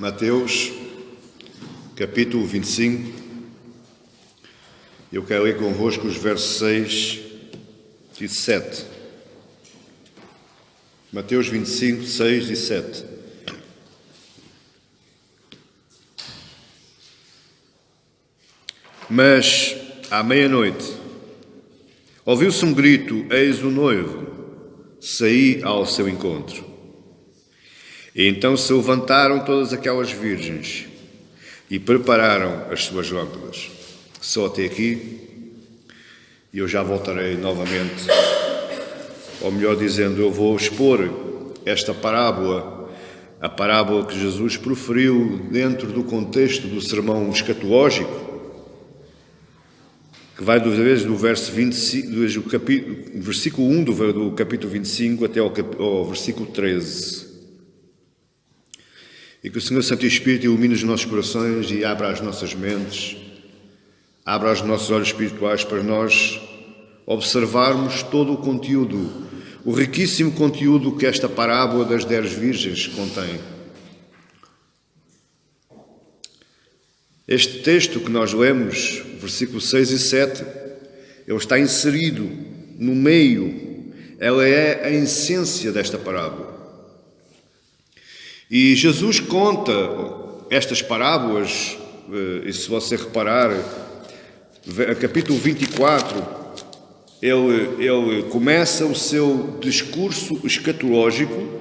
Mateus, capítulo 25. Eu quero ler convosco os versos 6 e 7. Mateus 25, 6 e 7. Mas, à meia-noite, ouviu-se um grito: eis o noivo, saí ao seu encontro. E então se levantaram todas aquelas virgens e prepararam as suas lâmpadas. Só até aqui, e eu já voltarei novamente, ou melhor dizendo, eu vou expor esta parábola, a parábola que Jesus proferiu dentro do contexto do sermão escatológico, que vai do verso 25, do versículo 1 do capítulo 25 até ao versículo 13. E que o Senhor Santo Espírito ilumine os nossos corações e abra as nossas mentes, abra os nossos olhos espirituais para nós observarmos todo o conteúdo, o riquíssimo conteúdo que esta parábola das 10 virgens contém. Este texto que nós lemos, versículos 6 e 7, ele está inserido no meio, ela é a essência desta parábola. E Jesus conta estas parábolas, e se você reparar, capítulo 24, ele começa o seu discurso escatológico,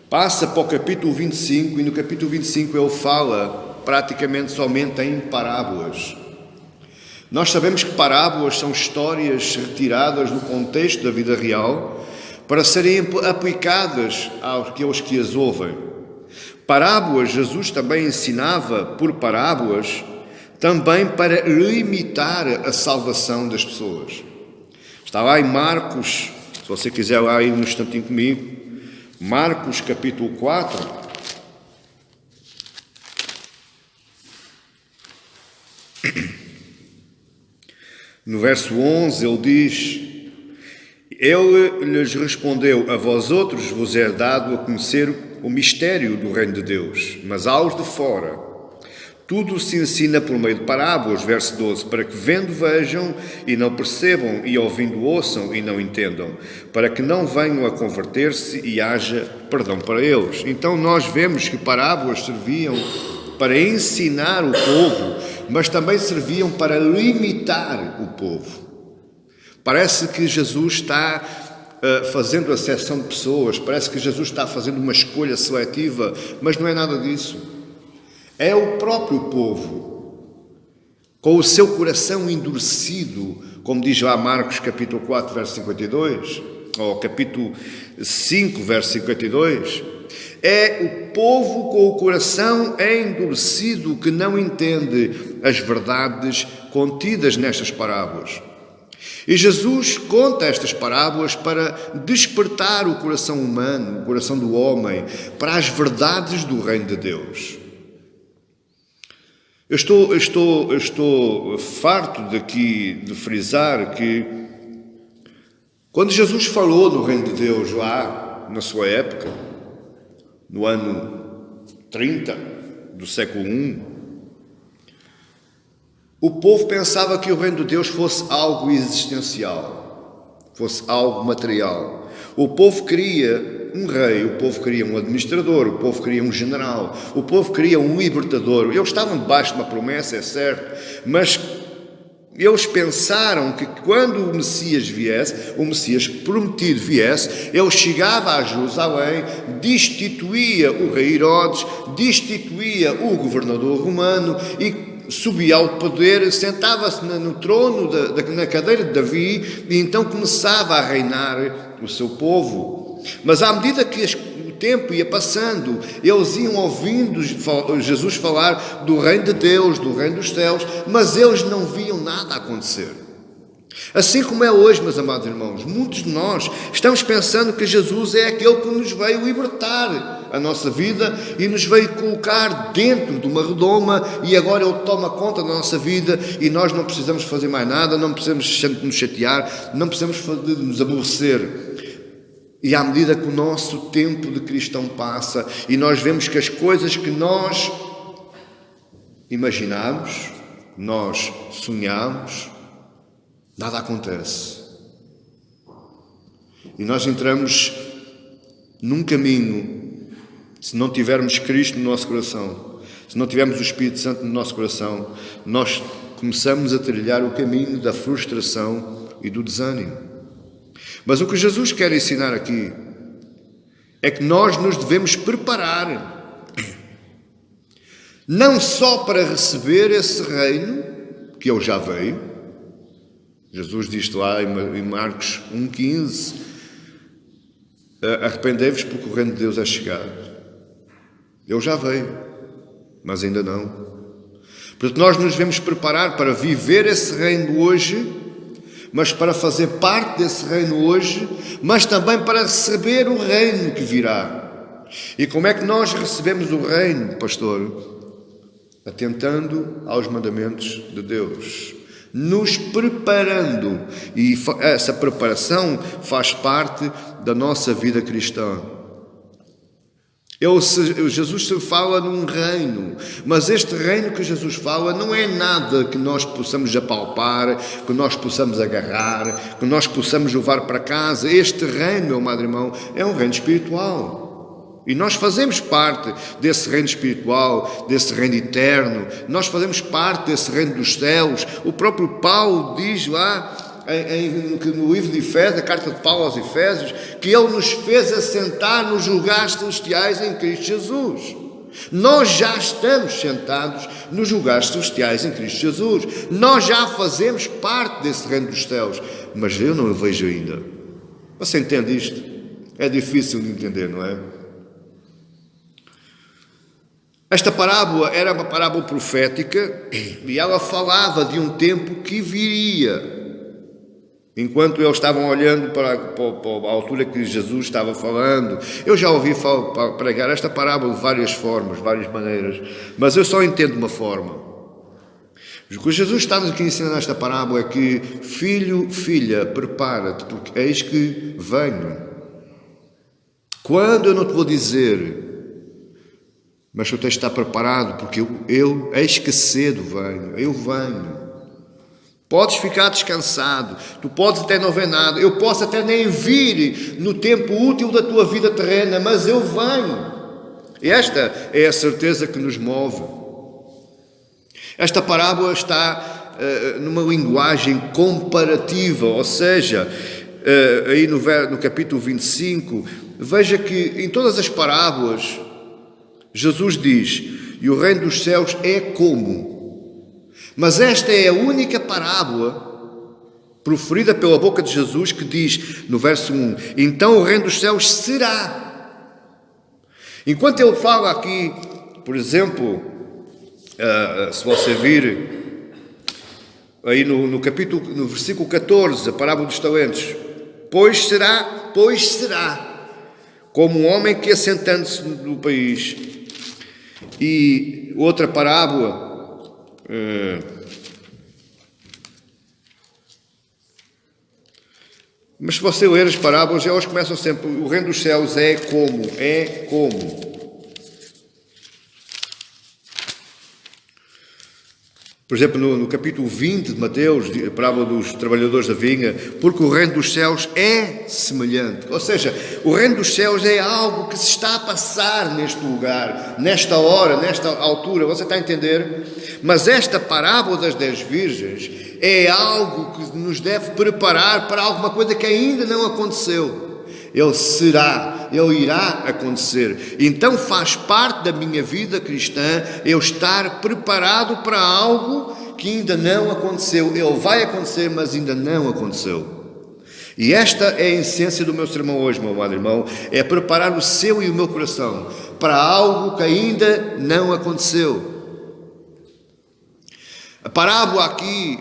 passa para o capítulo 25, e no capítulo 25 ele fala praticamente somente em parábolas. Nós sabemos que parábolas são histórias retiradas do contexto da vida real para serem aplicadas àqueles que as ouvem. Parábolas, Jesus também ensinava por parábolas, também para limitar a salvação das pessoas. Está lá em Marcos, se você quiser lá ir um instantinho comigo, Marcos capítulo 4, no verso 11 ele diz: ele lhes respondeu: a vós outros vos é dado a conhecer o mistério do reino de Deus, mas aos de fora tudo se ensina por meio de parábolas, verso 12, para que vendo vejam e não percebam, e ouvindo ouçam e não entendam, para que não venham a converter-se e haja perdão para eles. Então nós vemos que parábolas serviam para ensinar o povo, mas também serviam para limitar o povo. Parece que Jesus está fazendo acessão de pessoas, parece que Jesus está fazendo uma escolha seletiva, mas não é nada disso. É o próprio povo, com o seu coração endurecido, como diz lá Marcos capítulo 4, verso 52, ou capítulo 5, verso 52, é o povo com o coração endurecido que não entende as verdades contidas nestas parábolas. E Jesus conta estas parábolas para despertar o coração humano, o coração do homem, para as verdades do reino de Deus. Eu estou farto de frisar que quando Jesus falou no reino de Deus lá na sua época, no ano 30 do século I, o povo pensava que o reino de Deus fosse algo existencial, fosse algo material. O povo queria um rei, o povo queria um administrador, o povo queria um general, o povo queria um libertador. Eles estavam debaixo de uma promessa, é certo, mas eles pensaram que quando o Messias viesse, o Messias prometido viesse, ele chegava a Jerusalém, destituía o rei Herodes, destituía o governador romano e subia ao poder, sentava-se no trono, na cadeira de Davi, e então começava a reinar o seu povo. Mas à medida que o tempo ia passando, eles iam ouvindo Jesus falar do reino de Deus, do reino dos céus, mas eles não viam nada acontecer. Assim como é hoje, meus amados irmãos, muitos de nós estamos pensando que Jesus é aquele que nos veio libertar a nossa vida e nos veio colocar dentro de uma redoma e agora Ele toma conta da nossa vida e nós não precisamos fazer mais nada, não precisamos nos chatear, não precisamos nos aborrecer. E à medida que o nosso tempo de cristão passa e nós vemos que as coisas que nós imaginamos, nós sonhamos, nada acontece. E nós entramos num caminho, se não tivermos Cristo no nosso coração, se não tivermos o Espírito Santo no nosso coração, nós começamos a trilhar o caminho da frustração e do desânimo. Mas o que Jesus quer ensinar aqui é que nós nos devemos preparar, não só para receber esse reino, que ele já veio. Jesus diz lá em Marcos 1,15, arrependei-vos porque o reino de Deus é chegado. Ele já veio, mas ainda não. Portanto, nós nos devemos preparar para viver esse reino hoje, mas para fazer parte desse reino hoje, mas também para receber o reino que virá. E como é que nós recebemos o reino, pastor? Atentando aos mandamentos de Deus, nos preparando, e essa preparação faz parte da nossa vida cristã. Jesus fala num reino, mas este reino que Jesus fala não é nada que nós possamos apalpar, que nós possamos agarrar, que nós possamos levar para casa. Este reino, meu amado irmão, é um reino espiritual. E nós fazemos parte desse reino espiritual, desse reino eterno. Nós fazemos parte desse reino dos céus. O próprio Paulo diz lá, no livro de Efésios, a carta de Paulo aos Efésios, que ele nos fez assentar nos lugares celestiais em Cristo Jesus. Nós já estamos sentados nos lugares celestiais em Cristo Jesus. Nós já fazemos parte desse reino dos céus, mas eu não o vejo ainda. Você entende isto? É difícil de entender, não é? Esta parábola era uma parábola profética e ela falava de um tempo que viria. Enquanto eles estavam olhando para a altura que Jesus estava falando, eu já ouvi pregar esta parábola de várias formas, várias maneiras, mas eu só entendo uma forma. O que Jesus está aqui ensinando nesta parábola é que, filho, filha, prepara-te, porque eis que venho. Quando eu não te vou dizer, mas tu tens de estar preparado, porque eu eis que cedo venho, eu venho. Podes ficar descansado, tu podes até não ver nada, eu posso até nem vir no tempo útil da tua vida terrena, mas eu venho. E esta é a certeza que nos move. Esta parábola está numa linguagem comparativa, ou seja, aí no capítulo 25, veja que em todas as parábolas, Jesus diz, e o reino dos céus é como. Mas esta é a única parábola proferida pela boca de Jesus que diz, no verso 1, então o reino dos céus será. Enquanto ele fala aqui, por exemplo, se você vir aí no versículo 14, a parábola dos talentos, pois será, como um homem que assentando-se no país. E outra parábola, mas se você ler as parábolas, elas começam sempre, o reino dos céus é como. Por exemplo, no capítulo 20 de Mateus, a parábola dos trabalhadores da vinha, porque o reino dos céus é semelhante. Ou seja, o reino dos céus é algo que se está a passar neste lugar, nesta hora, nesta altura. Você está a entender? Mas esta parábola das 10 virgens é algo que nos deve preparar para alguma coisa que ainda não aconteceu. Ele irá acontecer. Então faz parte da minha vida cristã eu estar preparado para algo que ainda não aconteceu. Ele vai acontecer, mas ainda não aconteceu. E esta é a essência do meu sermão hoje, meu amado irmão, é preparar o seu e o meu coração para algo que ainda não aconteceu. A parábola aqui,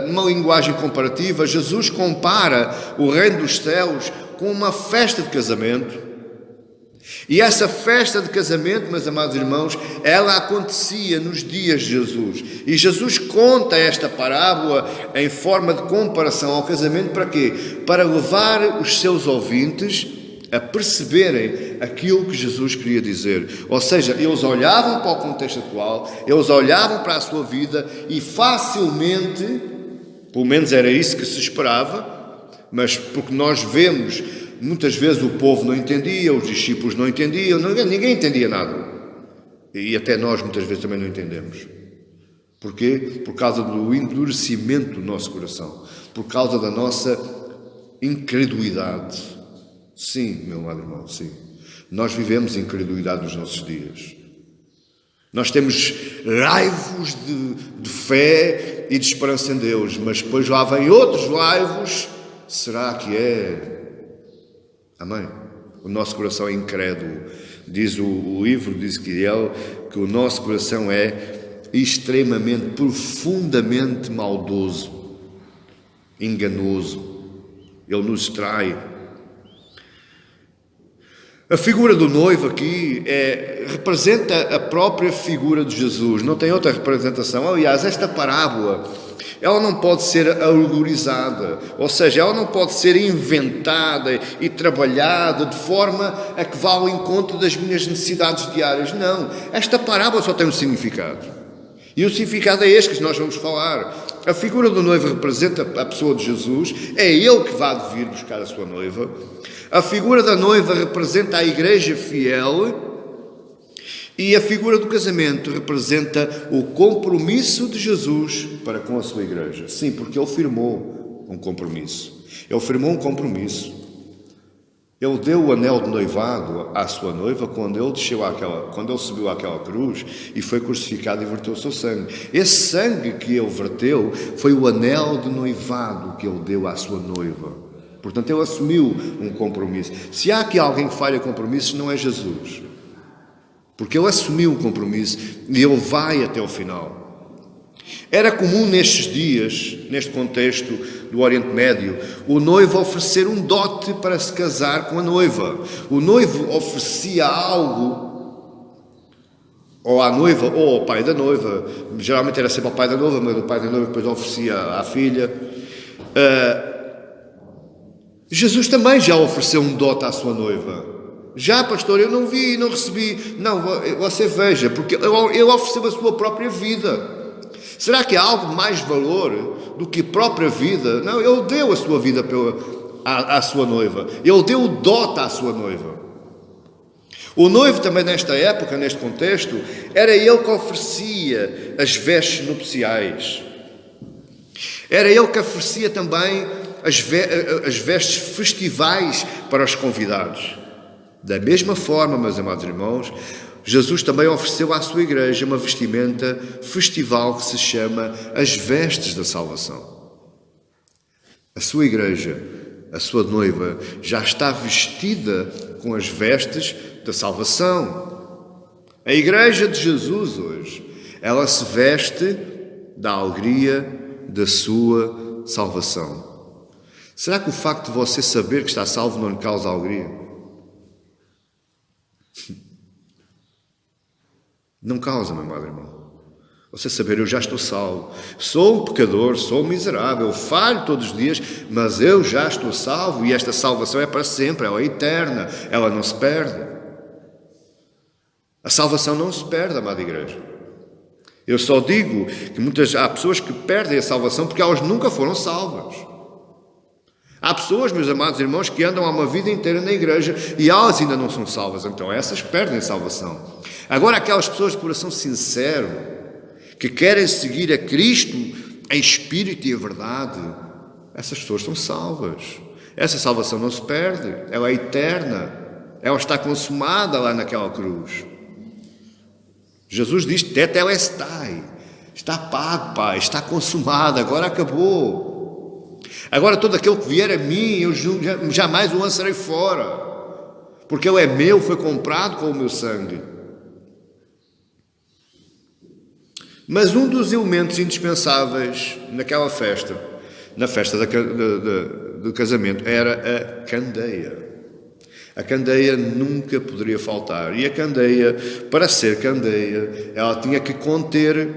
numa linguagem comparativa, Jesus compara o reino dos céus com uma festa de casamento E essa festa de casamento, meus amados irmãos, ela acontecia nos dias de Jesus. E Jesus conta esta parábola em forma de comparação ao casamento para quê? Para levar os seus ouvintes a perceberem aquilo que Jesus queria dizer. Ou seja, eles olhavam para o contexto atual, eles olhavam para a sua vida e facilmente, pelo menos era isso que se esperava, mas porque nós vemos, muitas vezes o povo não entendia, os discípulos não entendiam, ninguém entendia nada. E até nós muitas vezes também não entendemos. Porquê? Por causa do endurecimento do nosso coração, por causa da nossa incredulidade. Sim, meu amado irmão, sim. Nós vivemos incredulidade nos nossos dias. Nós temos laivos de fé e de esperança em Deus, mas depois lá vêm outros laivos. Será que é? Amém? O nosso coração é incrédulo. Diz o livro de Ezequiel que o nosso coração é extremamente, profundamente maldoso, enganoso. Ele nos trai. A figura do noivo aqui representa a própria figura de Jesus, não tem outra representação. Aliás, esta parábola, ela não pode ser alegorizada, ou seja, ela não pode ser inventada e trabalhada de forma a que vá ao encontro das minhas necessidades diárias. Não, esta parábola só tem um significado. E o significado é este que nós vamos falar. A figura do noivo representa a pessoa de Jesus, é ele que vai vir buscar a sua noiva. A figura da noiva representa a igreja fiel e a figura do casamento representa o compromisso de Jesus para com a sua igreja. Sim, porque ele firmou um compromisso. Ele firmou um compromisso. Ele deu o anel de noivado à sua noiva quando ele subiu àquela cruz e foi crucificado e verteu o seu sangue. Esse sangue que ele verteu foi o anel de noivado que ele deu à sua noiva. Portanto, ele assumiu um compromisso. Se há aqui alguém que falha compromissos, não é Jesus. Porque ele assumiu um compromisso e ele vai até o final. Era comum nestes dias, neste contexto do Oriente Médio, o noivo oferecer um dote para se casar com a noiva. O noivo oferecia algo, ou à noiva, ou ao pai da noiva. Geralmente era sempre ao pai da noiva, mas o pai da noiva depois oferecia à filha. Jesus também já ofereceu um dote à sua noiva. Já, pastor, eu não vi, não recebi. Não, você veja, porque ele ofereceu a sua própria vida. Será que há algo mais valor do que a própria vida? Não, ele deu a sua vida à sua noiva. Ele deu o dote à sua noiva. O noivo também nesta época, neste contexto, era ele que oferecia as vestes nupciais. Era ele que oferecia também as vestes festivais para os convidados. Da mesma forma, meus amados irmãos, Jesus também ofereceu à sua igreja uma vestimenta festival que se chama as vestes da salvação. A sua igreja, a sua noiva, já está vestida com as vestes da salvação. A igreja de Jesus hoje, ela se veste da alegria da sua salvação. Será que o facto de você saber que está salvo não lhe causa alegria? Não causa, meu amado irmão. Você saber, eu já estou salvo. Sou um pecador, sou um miserável, falho todos os dias, mas eu já estou salvo e esta salvação é para sempre, ela é eterna, ela não se perde. A salvação não se perde, amada igreja. Eu só digo que há pessoas que perdem a salvação porque elas nunca foram salvas. Há pessoas, meus amados irmãos, que andam há uma vida inteira na igreja e elas ainda não são salvas, então essas perdem a salvação. Agora, aquelas pessoas de coração sincero, que querem seguir a Cristo em espírito e em verdade, essas pessoas são salvas. Essa salvação não se perde, ela é eterna, ela está consumada lá naquela cruz. Jesus diz, tetelestai, está pago, Pai, está consumado, agora acabou. Agora todo aquele que vier a mim, eu jamais o lançarei fora, porque ele é meu, foi comprado com o meu sangue. Mas um dos elementos indispensáveis naquela festa, na festa do casamento, era a candeia. A candeia nunca poderia faltar. E a candeia, para ser candeia, ela tinha que conter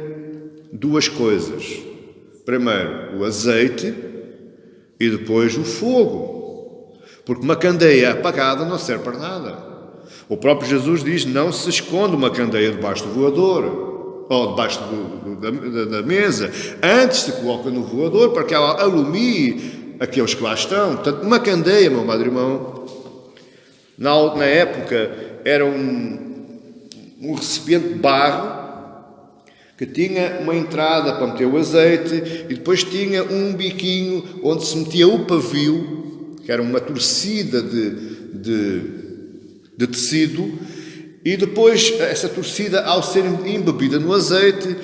duas coisas. Primeiro, o azeite e depois o fogo. Porque uma candeia apagada não serve para nada. O próprio Jesus diz, não se esconde uma candeia debaixo do voador, ou debaixo da mesa. Antes se coloca no voador para que ela alumie aqueles que lá estão. Portanto, uma candeia, meu amado irmão, na época era um recipiente de barro que tinha uma entrada para meter o azeite e depois tinha um biquinho onde se metia o pavio, que era uma torcida de tecido, e depois essa torcida, ao ser embebida no azeite,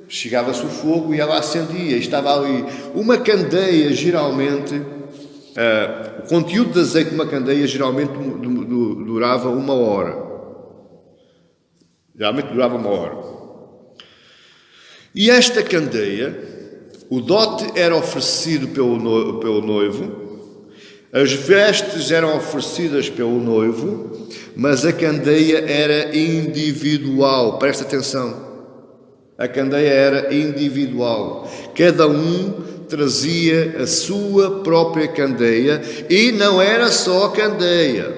chegava-se o fogo e ela acendia, e estava ali. Uma candeia, geralmente, o conteúdo de azeite de uma candeia geralmente durava 1 hora. Geralmente durava 1 hora. E esta candeia, o dote era oferecido pelo noivo, as vestes eram oferecidas pelo noivo, mas a candeia era individual. Presta atenção. A candeia era individual. Cada um trazia a sua própria candeia e não era só a candeia.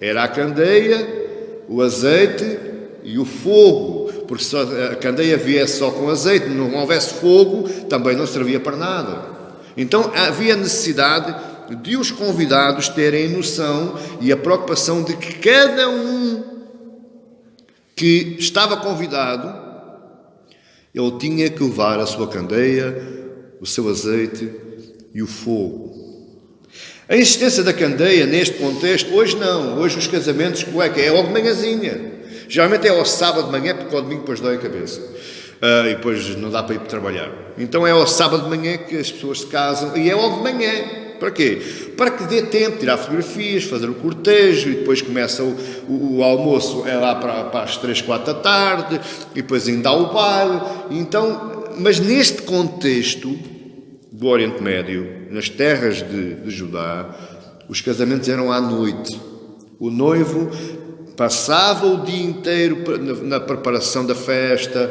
Era a candeia, o azeite e o fogo. Porque se a candeia viesse só com azeite, não houvesse fogo, também não servia para nada. Então havia necessidade de os convidados terem noção e a preocupação de que cada um que estava convidado, ele tinha que levar a sua candeia, o seu azeite e o fogo. A existência da candeia neste contexto, hoje não. Hoje os casamentos, é logo de manhãzinha. Geralmente é ao sábado de manhã, porque ao domingo depois dói a cabeça. E depois não dá para ir para trabalhar. Então é ao sábado de manhã que as pessoas se casam, e é logo de manhã. Para quê? Para que dê tempo de tirar fotografias, fazer o cortejo, e depois começa o almoço, é lá para as 3, 4 da tarde, e depois ainda há o baile. Então, mas neste contexto do Oriente Médio, nas terras de Judá, os casamentos eram à noite. O noivo passava o dia inteiro na preparação da festa,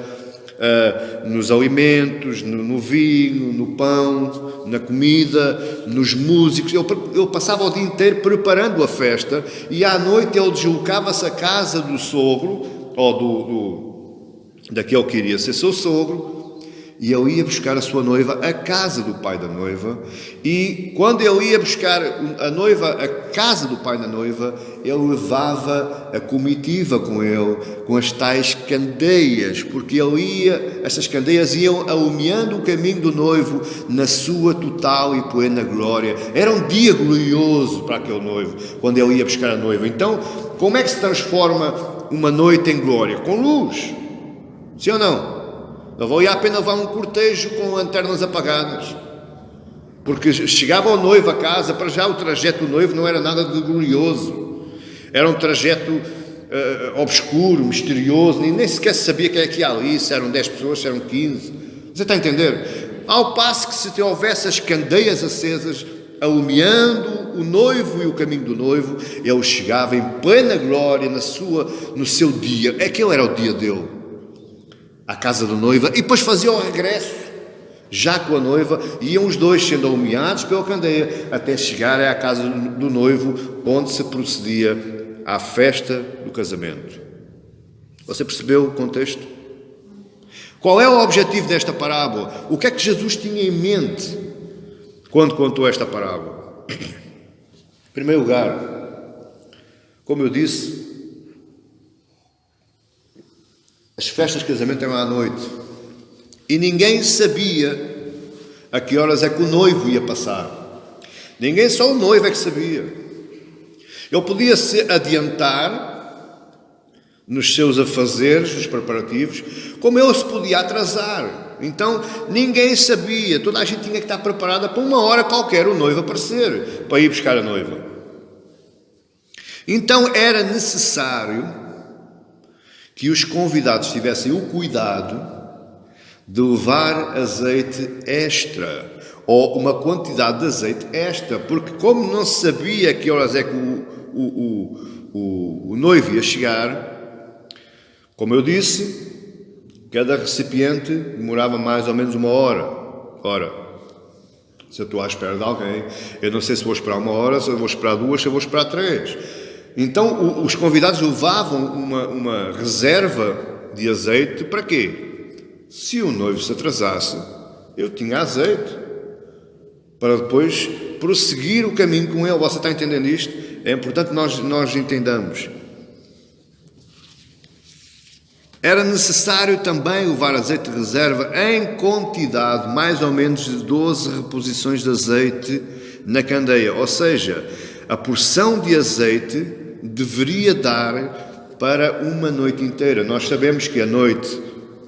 nos alimentos, no vinho, no pão, na comida, nos músicos. Ele passava o dia inteiro preparando a festa e à noite ele deslocava-se à casa do sogro, ou daquele que iria ser seu sogro, e ele ia buscar a sua noiva à casa do pai da noiva, e quando ele ia buscar a noiva à casa do pai da noiva, ele levava a comitiva com ele, com as tais candeias, porque essas candeias iam alumiando o caminho do noivo na sua total e plena glória. Era um dia glorioso para aquele noivo, quando ele ia buscar a noiva. Então, como é que se transforma uma noite em glória? Com luz, sim ou não? Não valia a pena levar um cortejo com lanternas apagadas, porque chegava o noivo a casa, para já o trajeto do noivo não era nada de glorioso, era um trajeto obscuro, misterioso, nem sequer se sabia quem é que ia ali, se eram 10 pessoas, se eram 15, você está a entender? Ao passo que se houvesse as candeias acesas, alumiando o noivo e o caminho do noivo, ele chegava em plena glória no seu dia. Aquele era o dia dele, à casa da noiva, e depois fazia o regresso, já com a noiva, iam os dois sendo alumiados pela candeia, até chegar à casa do noivo, onde se procedia à festa do casamento. Você percebeu o contexto? Qual é o objetivo desta parábola? O que é que Jesus tinha em mente quando contou esta parábola? Em primeiro lugar, como eu disse, as festas de casamento eram à noite e ninguém sabia a que horas é que o noivo ia passar. Ninguém, só o noivo é que sabia. Ele podia se adiantar nos seus afazeres, nos preparativos, como ele se podia atrasar. Então ninguém sabia, toda a gente tinha que estar preparada para uma hora qualquer o noivo aparecer, para ir buscar a noiva. Então era necessário que os convidados tivessem o cuidado de levar azeite extra, ou uma quantidade de azeite extra, porque como não se sabia que horas é que o noivo ia chegar, como eu disse, cada recipiente demorava mais ou menos 1 hora. Ora, se eu estou à espera de alguém, eu não sei se vou esperar 1 hora, se eu vou esperar 2, se eu vou esperar 3. Então, os convidados levavam uma reserva de azeite para quê? Se o noivo se atrasasse, eu tinha azeite para depois prosseguir o caminho com ele. Você está entendendo isto? É importante que nós entendamos. Era necessário também levar azeite de reserva em quantidade, mais ou menos de 12 reposições de azeite na candeia. Ou seja, a porção de azeite deveria dar para uma noite inteira. Nós sabemos que a noite,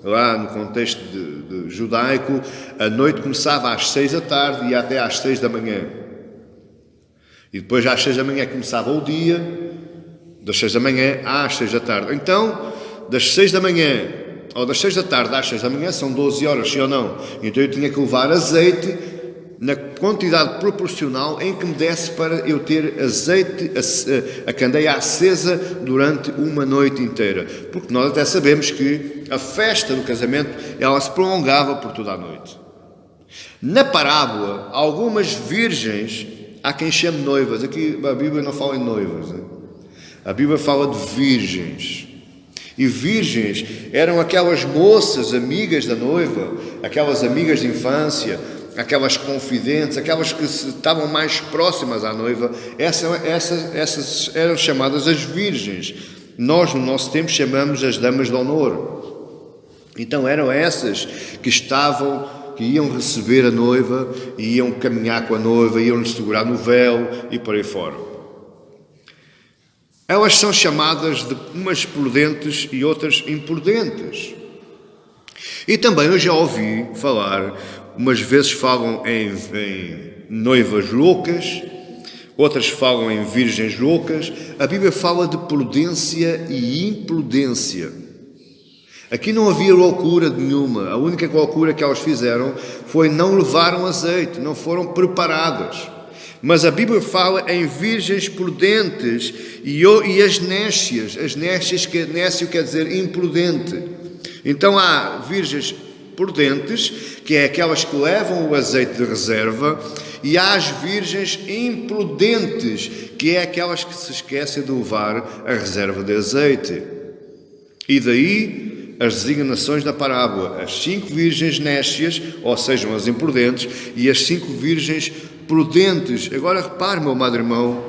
lá no contexto de judaico, a noite começava às 6 da tarde e ia até às 6 da manhã. E depois às 6 da manhã começava o dia, das 6 da manhã às 6 da tarde. Então, das 6 da manhã, ou das 6 da tarde às 6 da manhã, são 12 horas, sim ou não? Então eu tinha que levar azeite na quantidade proporcional em que me desse para eu ter azeite, a candeia acesa durante uma noite inteira. Porque nós até sabemos que a festa do casamento, ela se prolongava por toda a noite. Na parábola, algumas virgens, há quem chame noivas, aqui a Bíblia não fala em noivas, né? A Bíblia fala de virgens. E virgens eram aquelas moças amigas da noiva, aquelas amigas de infância, aquelas confidentes, aquelas que estavam mais próximas à noiva. Essas eram chamadas as virgens. Nós, no nosso tempo, chamamos as damas de honor. Então eram essas que iam receber a noiva, iam caminhar com a noiva, iam-lhe segurar no véu e por aí fora. Elas são chamadas de umas prudentes e outras imprudentes. E também eu já ouvi falar, umas vezes falam em noivas loucas, outras falam em virgens loucas. A Bíblia fala de prudência e imprudência. Aqui não havia loucura nenhuma. A única loucura que elas fizeram foi não levaram azeite, não foram preparadas. Mas a Bíblia fala em virgens prudentes e as nécias. As nécias, nécio quer dizer imprudente. Então há virgens prudentes, que é aquelas que levam o azeite de reserva, e há as virgens imprudentes, que é aquelas que se esquecem de levar a reserva de azeite. E daí as designações da parábola: as 5 virgens nécias, ou sejam, as imprudentes, e as 5 virgens prudentes. Agora repare, meu amado irmão,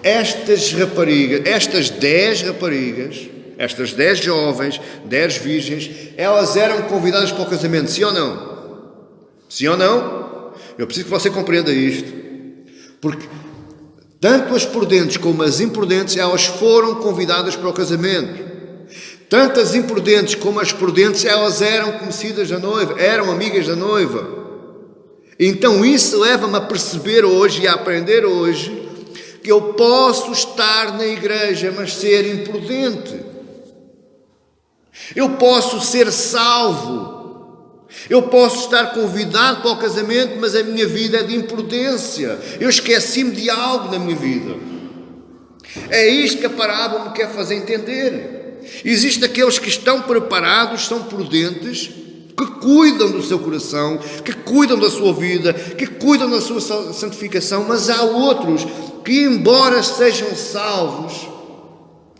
estas 10 raparigas, estas 10 jovens, 10 virgens, elas eram convidadas para o casamento, sim ou não? Sim ou não? Eu preciso que você compreenda isto, porque tanto as prudentes como as imprudentes, elas foram convidadas para o casamento. Tanto as imprudentes como as prudentes, elas eram conhecidas da noiva, eram amigas da noiva. Então isso leva-me a perceber hoje e a aprender hoje que eu posso estar na igreja, mas ser imprudente. Eu posso ser salvo. Eu posso estar convidado para o casamento, mas a minha vida é de imprudência. Eu esqueci-me de algo na minha vida. É isto que a parábola me quer fazer entender. Existem aqueles que estão preparados, são prudentes, que cuidam do seu coração, que cuidam da sua vida, que cuidam da sua santificação, mas há outros que, embora sejam salvos,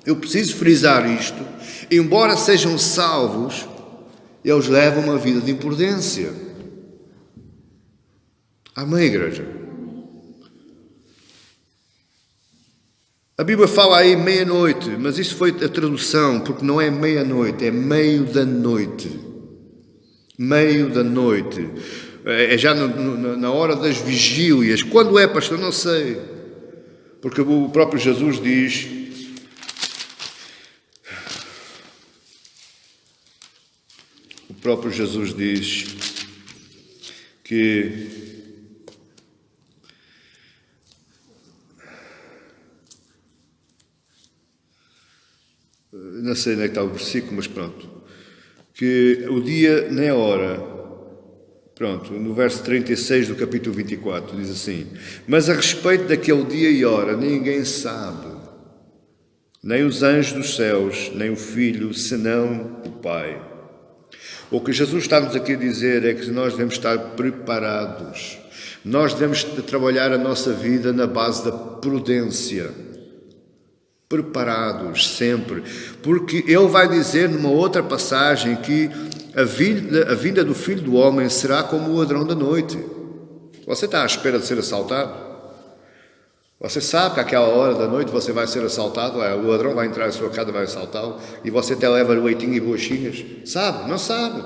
eu preciso frisar isto, embora sejam salvos, eles levam uma vida de imprudência. Amém, igreja? A Bíblia fala aí meia-noite, mas isso foi a tradução, porque não é meia-noite, é meio da noite. Meio da noite. É já na hora das vigílias. Quando é, pastor? Não sei. Porque o próprio Jesus diz... O próprio Jesus diz que... Não sei onde é que está o versículo, mas pronto. Que o dia nem a hora. Pronto, no verso 36 do capítulo 24 diz assim: mas a respeito daquele dia e hora ninguém sabe, nem os anjos dos céus, nem o Filho, senão o Pai. O que Jesus está-nos aqui a dizer é que nós devemos estar preparados. Nós devemos trabalhar a nossa vida na base da prudência. Preparados sempre. Porque ele vai dizer numa outra passagem que a vinda do Filho do Homem será como o ladrão da noite. Você está à espera de ser assaltado? Você sabe que àquela hora da noite você vai ser assaltado, o ladrão vai entrar na sua casa e vai assaltá-lo, e você até leva leitinho e bolachinhas? Sabe? Não sabe.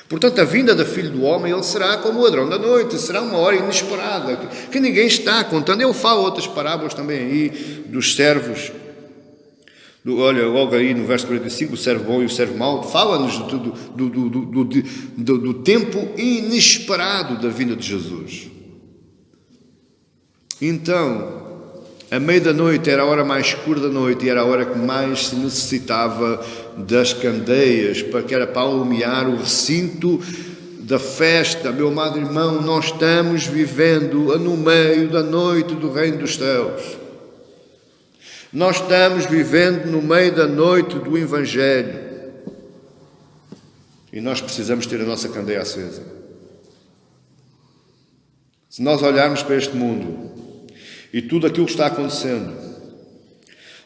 Portanto, a vinda do Filho do Homem, ele será como o ladrão da noite, será uma hora inesperada, que ninguém está contando. Ele fala outras parábolas também aí, dos servos. Olha, logo aí no verso 45, o servo bom e o servo mau, fala-nos do tempo inesperado da vinda de Jesus. Então, a meia-da-noite era a hora mais escura da noite e era a hora que mais se necessitava das candeias, que era para alumiar o recinto da festa. Meu amado irmão, nós estamos vivendo no meio da noite do reino dos céus. Nós estamos vivendo no meio da noite do Evangelho. E nós precisamos ter a nossa candeia acesa. Se nós olharmos para este mundo e tudo aquilo que está acontecendo,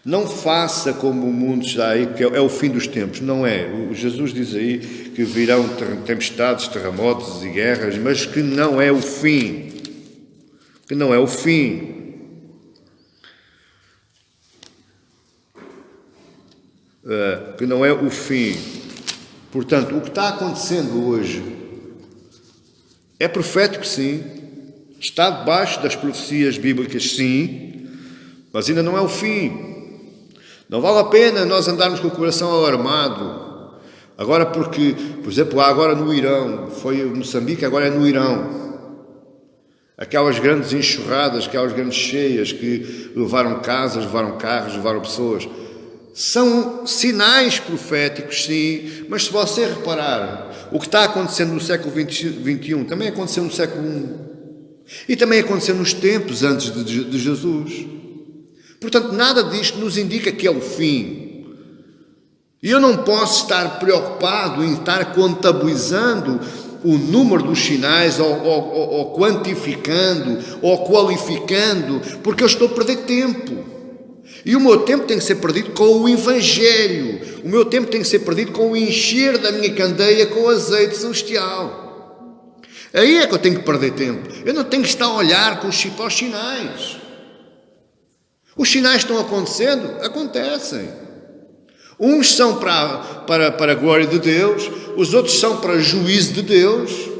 não faça como o mundo está aí, que é o fim dos tempos. Não é. O Jesus diz aí que virão tempestades, terremotos e guerras, mas que não é o fim. Que não é o fim. Que não é o fim. Portanto, o que está acontecendo hoje é profético, sim. Está debaixo das profecias bíblicas, sim, mas ainda não é o fim. Não vale a pena nós andarmos com o coração alarmado. Agora porque, por exemplo, agora no Irão, foi em Moçambique, agora é no Irão. Aquelas grandes enxurradas, aquelas grandes cheias que levaram casas, levaram carros, levaram pessoas. São sinais proféticos, sim, mas se você reparar, o que está acontecendo no século XXI também aconteceu no século I. E também aconteceu nos tempos antes de Jesus. Portanto, nada disto nos indica que é o fim. E eu não posso estar preocupado em estar contabilizando o número dos sinais, ou quantificando, ou qualificando, porque eu estou a perder tempo. E o meu tempo tem que ser perdido com o Evangelho. O meu tempo tem que ser perdido com o encher da minha candeia com o azeite celestial. Aí é que eu tenho que perder tempo. Eu não tenho que estar a olhar para os sinais. Os sinais estão acontecendo? Acontecem. Uns são para a glória de Deus, os outros são para o juízo de Deus.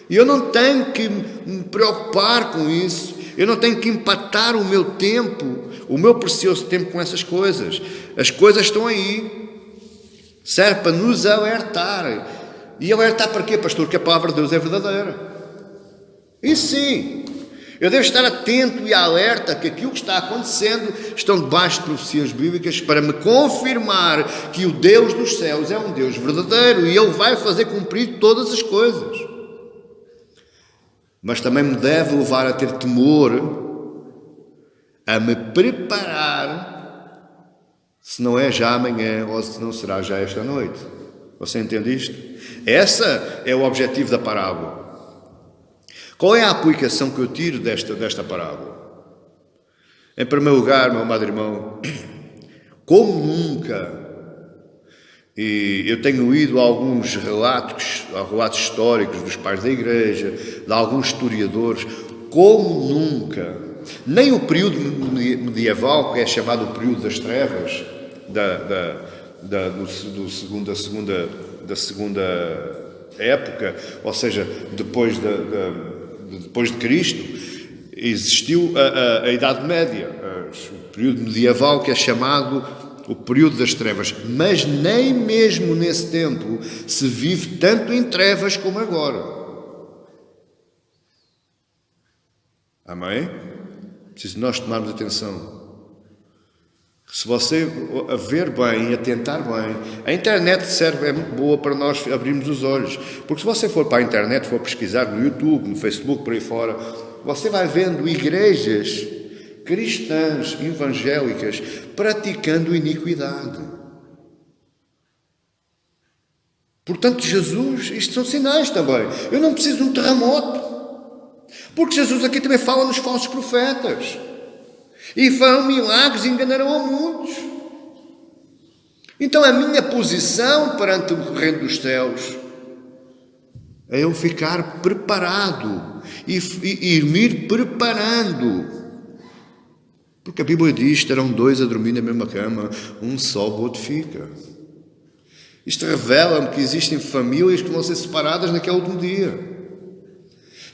E eu não tenho que me preocupar com isso. Eu não tenho que empatar o meu tempo, o meu precioso tempo com essas coisas. As coisas estão aí. Serve para nos alertar. E alertar para quê, pastor? Que a palavra de Deus é verdadeira. Isso sim. Eu devo estar atento e alerta que aquilo que está acontecendo estão debaixo de profecias bíblicas para me confirmar que o Deus dos céus é um Deus verdadeiro e Ele vai fazer cumprir todas as coisas. Mas também me deve levar a ter temor, a me preparar, se não é já amanhã ou se não será já esta noite. Você entende isto? Esse é o objetivo da parábola. Qual é a aplicação que eu tiro desta parábola? Em primeiro lugar, meu amado irmão, como nunca, e eu tenho lido alguns relatos históricos dos pais da igreja, de alguns historiadores, como nunca, nem o período medieval, que é chamado o período das trevas, da segunda época, ou seja, depois de Cristo, existiu a Idade Média, o período medieval, que é chamado o período das trevas, mas nem mesmo nesse tempo se vive tanto em trevas como agora. Amém? Preciso nós tomarmos atenção. Se você a ver bem e atentar bem, a internet é muito boa para nós abrirmos os olhos, porque se você for para a internet, for pesquisar no YouTube, no Facebook, por aí fora, você vai vendo igrejas cristãs evangélicas praticando iniquidade. Portanto, Jesus, isto são sinais também. Eu não preciso de um terremoto. Porque Jesus aqui também fala nos falsos profetas. E farão milagres e enganarão a muitos. Então a minha posição perante o reino dos céus é eu ficar preparado e ir preparando. Porque a Bíblia diz, estarão dois a dormir na mesma cama, um sobe, o outro fica. Isto revela-me que existem famílias que vão ser separadas naquele último dia.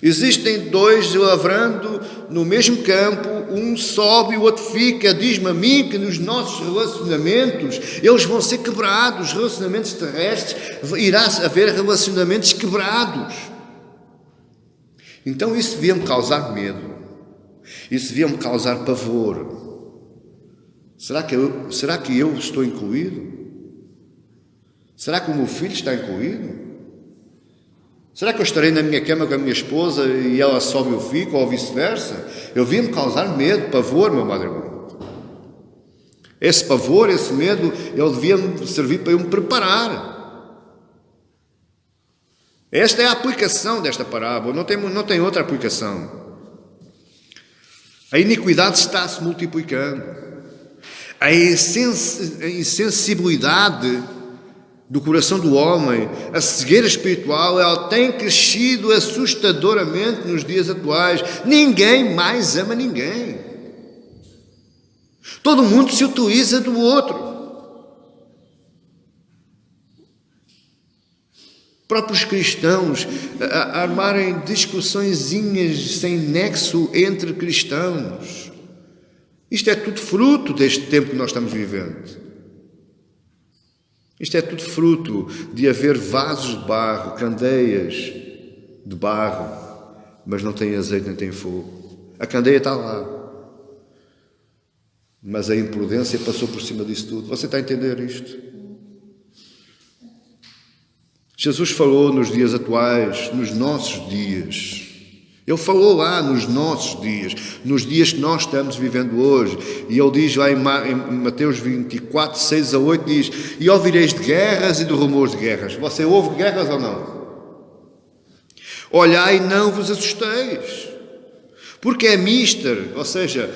Existem dois lavrando no mesmo campo, um sobe e o outro fica. Diz-me a mim que nos nossos relacionamentos eles vão ser quebrados, os relacionamentos terrestres, irá haver relacionamentos quebrados. Então isso devia-me causar medo, isso devia-me causar pavor. Será que eu estou incluído? Será que o meu filho está incluído? Será que eu estarei na minha cama com a minha esposa e ela sobe e eu fico, ou vice-versa? Eu devia-me causar medo, pavor, meu amado irmão. Esse pavor, esse medo, ele devia-me servir para eu me preparar. Esta é a aplicação desta parábola, não tem outra aplicação. A iniquidade está-se multiplicando. A insensibilidade do coração do homem, a cegueira espiritual, ela tem crescido assustadoramente nos dias atuais. Ninguém mais ama ninguém. Todo mundo se utiliza do outro. Próprios cristãos a armarem discussõezinhas sem nexo entre cristãos. Isto é tudo fruto deste tempo que nós estamos vivendo. Isto é tudo fruto de haver vasos de barro, candeias de barro, mas não tem azeite nem tem fogo. A candeia está lá, mas a imprudência passou por cima disso tudo. Você está a entender isto? Jesus falou nos dias atuais, nos nossos dias. Ele falou lá nos nossos dias, nos dias que nós estamos vivendo hoje. E ele diz lá em Mateus 24, 6 a 8, diz: e ouvireis de guerras e de rumores de guerras. Você ouve guerras ou não? Olhai e não vos assusteis, porque é mister, ou seja,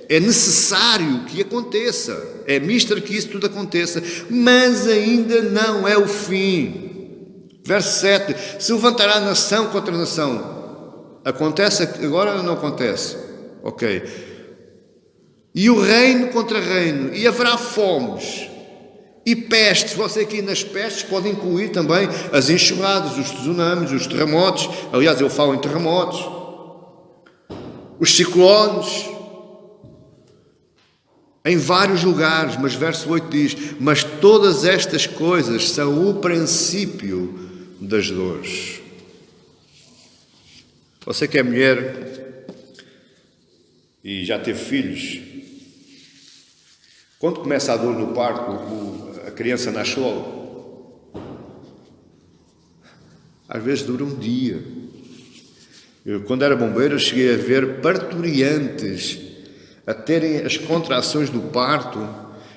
é necessário que aconteça. É mister que isso tudo aconteça, mas ainda não é o fim. Verso 7, se levantará nação contra nação. Acontece agora ou não acontece? Ok. E o reino contra reino, e haverá fomes e pestes. Você aqui nas pestes pode incluir também as enxurradas, os tsunamis, os terremotos. Aliás, eu falo em terremotos, os ciclones, em vários lugares. Mas verso 8 diz: mas todas estas coisas são o princípio das dores. Você que é mulher e já teve filhos, quando começa a dor no parto, a criança nasce logo. Às vezes dura um dia. Eu, quando era bombeiro, cheguei a ver parturiantes a terem as contrações do parto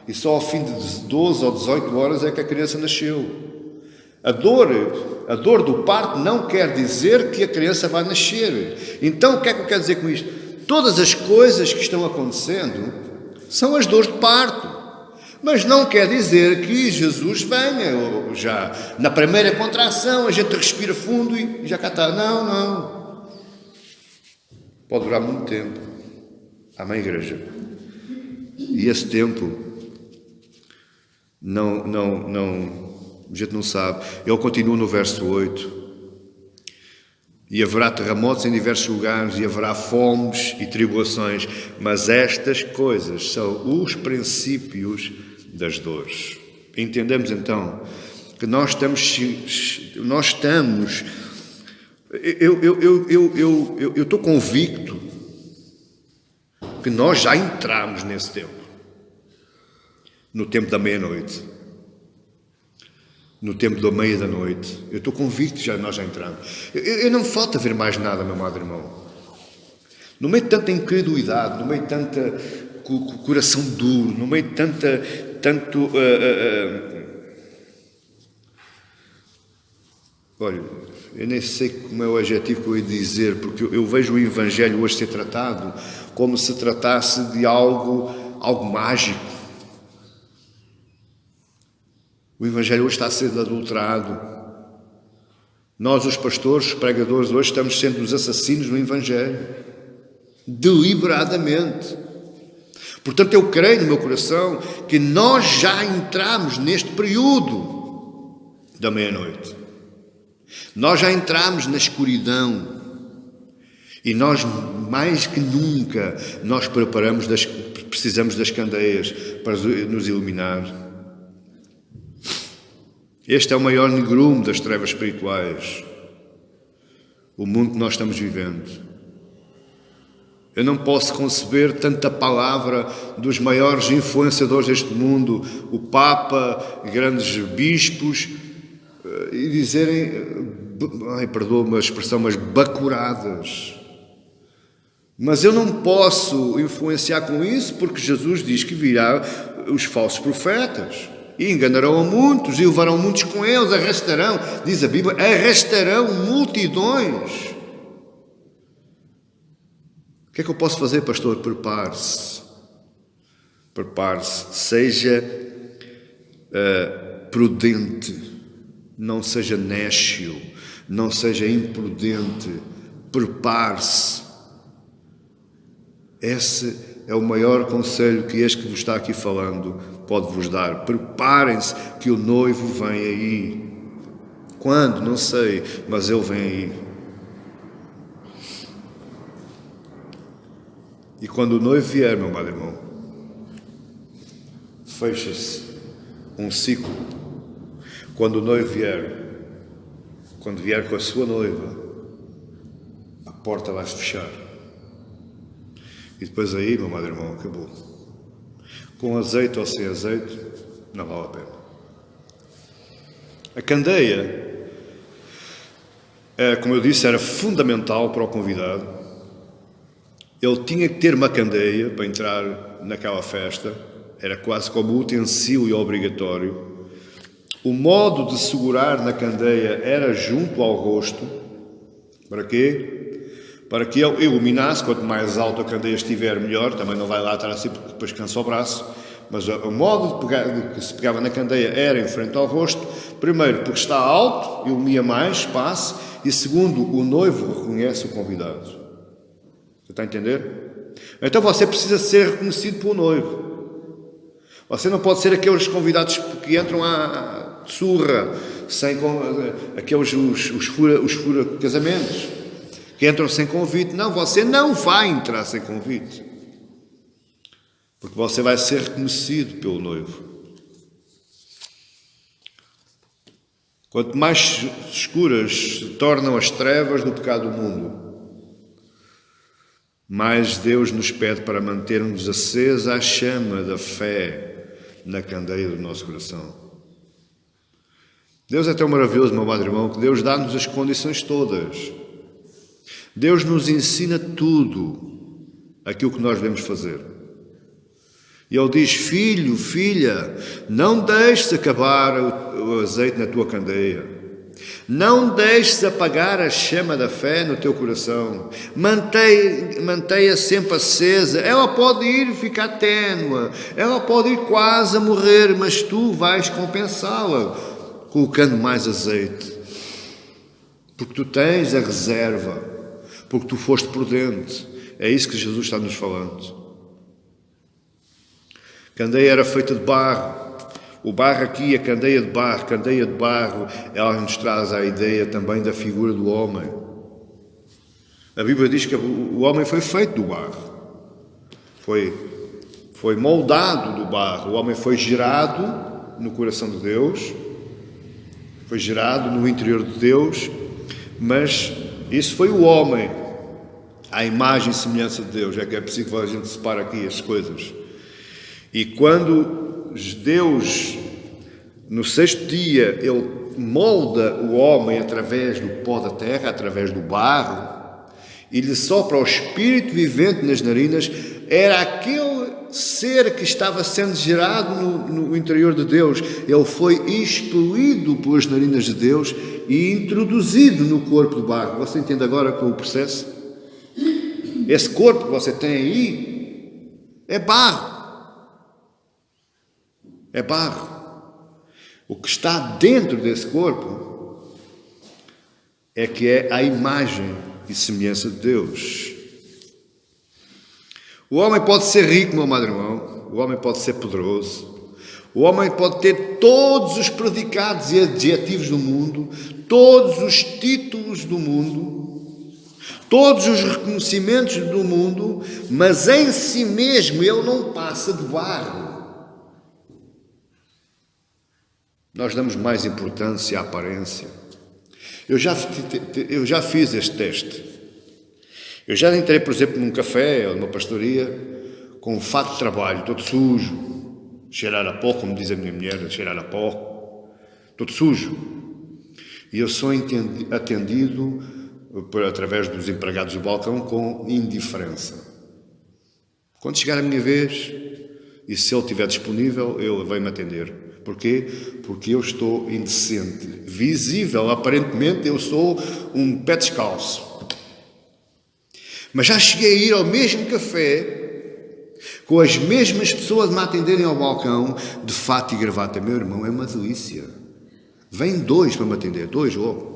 e só ao fim de 12 ou 18 horas é que a criança nasceu. A dor do parto não quer dizer que a criança vai nascer. Então, o que é que eu quero dizer com isto? Todas as coisas que estão acontecendo são as dores de parto. Mas não quer dizer que Jesus venha, ou já na primeira contração a gente respira fundo e já cá está. Não. Pode durar muito tempo. Amém, igreja? E esse tempo a gente não sabe. Ele continua no verso 8. E haverá terremotos em diversos lugares, e haverá fomes e tribulações, mas estas coisas são os princípios das dores. Entendemos então que nós estamos eu estou convicto que nós já entramos nesse tempo, no tempo da meia-noite, no tempo da meia da noite. Eu estou convicto que nós já entramos. Eu não falta ver mais nada, meu amado irmão. No meio de tanta incredulidade, no meio de tanta coração duro, no meio de tanto... Olha, eu nem sei como é o adjetivo que eu ia dizer, porque eu vejo o Evangelho hoje ser tratado como se tratasse de algo mágico. O Evangelho hoje está a ser adulterado. Nós, os pastores, os pregadores, hoje estamos sendo os assassinos no Evangelho. Deliberadamente. Portanto, eu creio no meu coração que nós já entramos neste período da meia-noite. Nós já entramos na escuridão. E nós, mais que nunca, nós precisamos das candeias para nos iluminar. Este é o maior negrume das trevas espirituais. O mundo que nós estamos vivendo. Eu não posso conceber tanta palavra dos maiores influenciadores deste mundo, o Papa, grandes bispos, e dizerem, perdoa-me a expressão, mas bacuradas. Mas eu não posso influenciar com isso, porque Jesus diz que virá os falsos profetas e enganarão a muitos e levarão muitos com eles, arrastarão, diz a Bíblia, arrastarão multidões. O que é que eu posso fazer, pastor? Prepare-se. Prepare-se. Seja prudente. Não seja nécio. Não seja imprudente. Prepare-se. Esse é o maior conselho que este que vos está aqui falando pode vos dar. Preparem-se que o noivo vem aí. Quando? Não sei, mas ele vem aí. E quando o noivo vier, meu amado irmão, fecha-se um ciclo. Quando o noivo vier, quando vier com a sua noiva, a porta vai se fechar. E depois aí, meu amado irmão, acabou. Com azeite ou sem azeite, não vale a pena. A candeia, como eu disse, era fundamental para o convidado. Ele tinha que ter uma candeia para entrar naquela festa. Era quase como utensílio obrigatório. O modo de segurar na candeia era junto ao rosto. Para quê? Para que ele iluminasse. Quanto mais alto a candeia estiver, melhor. Também não vai lá estar assim, porque depois cansa o braço. Mas o modo de que se pegava na candeia era em frente ao rosto. Primeiro, porque está alto, ilumina mais espaço. E segundo, o noivo reconhece o convidado. Você está a entender? Então você precisa ser reconhecido pelo noivo. Você não pode ser aqueles convidados que entram à surra, sem aqueles os fura casamentos, que entram sem convite. Não, você não vai entrar sem convite. Porque você vai ser reconhecido pelo noivo. Quanto mais escuras se tornam as trevas do pecado do mundo, mais Deus nos pede para mantermos acesa a chama da fé na candeia do nosso coração. Deus é tão maravilhoso, meu amado irmão, que Deus dá-nos as condições todas. Deus nos ensina tudo aquilo que nós devemos fazer. E Ele diz, filho, filha, não deixes acabar o azeite na tua candeia. Não deixes apagar a chama da fé no teu coração. Mantenha sempre acesa. Ela pode ir ficar ténue. Ela pode ir quase a morrer, mas tu vais compensá-la colocando mais azeite. Porque tu tens a reserva. Porque tu foste prudente. É isso que Jesus está nos falando. A candeia era feita de barro. O barro aqui, a candeia de barro, ela nos traz a ideia também da figura do homem. A Bíblia diz que o homem foi feito do barro. Foi moldado do barro. O homem foi gerado no coração de Deus. Foi gerado no interior de Deus. Mas isso foi o homem. À imagem e semelhança de Deus. É que é preciso que a gente separe aqui as coisas. E quando Deus, no sexto dia, Ele molda o homem através do pó da terra, através do barro, e lhe sopra o espírito vivente nas narinas, era aquele ser que estava sendo gerado no interior de Deus. Ele foi expelido pelas narinas de Deus e introduzido no corpo de barro. Você entende agora com o processo? Esse corpo que você tem aí é barro. É barro. O que está dentro desse corpo é que é a imagem e semelhança de Deus. O homem pode ser rico, meu amado irmão. O homem pode ser poderoso. O homem pode ter todos os predicados e adjetivos do mundo, todos os títulos do mundo, todos os reconhecimentos do mundo, mas em si mesmo ele não passa de barro. Nós damos mais importância à aparência. Eu já fiz este teste. Eu já entrei, por exemplo, num café ou numa pastoria com um fato de trabalho, todo sujo, cheirar a pó, como diz a minha mulher, cheirar a pó, todo sujo. E eu sou atendido através dos empregados do balcão com indiferença. Quando chegar a minha vez, e se ele estiver disponível, ele vai me atender. Porquê? Porque eu estou indecente. Visível, aparentemente, eu sou um pé descalço. Mas já cheguei a ir ao mesmo café, com as mesmas pessoas me atenderem ao balcão, de fato e gravata. Meu irmão, é uma delícia. Vêm 2 para me atender, 2 logo.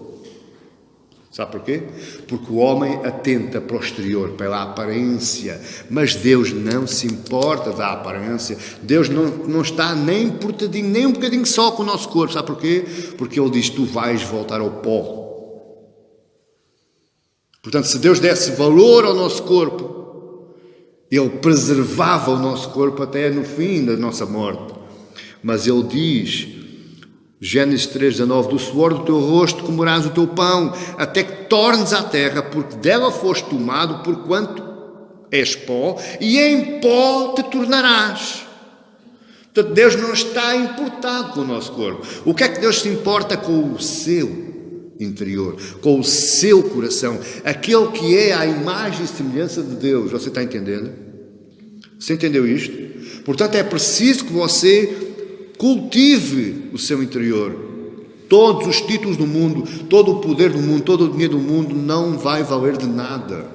Sabe porquê? Porque o homem atenta para o exterior, pela aparência, mas Deus não se importa da aparência. Deus não está nem importadinho, nem um bocadinho só com o nosso corpo. Sabe porquê? Porque Ele diz, tu vais voltar ao pó. Portanto, se Deus desse valor ao nosso corpo, Ele preservava o nosso corpo até no fim da nossa morte. Mas Ele diz, Gênesis 3:19, do suor do teu rosto comerás o teu pão, até que tornes à terra, porque dela foste tomado, porquanto és pó, e em pó te tornarás. Portanto, Deus não está importado com o nosso corpo. O que é que Deus se importa com o seu interior, com o seu coração, aquele que é a imagem e semelhança de Deus? Você está entendendo? Você entendeu isto? Portanto, é preciso que você cultive o seu interior. Todos os títulos do mundo, todo o poder do mundo, todo o dinheiro do mundo não vai valer de nada.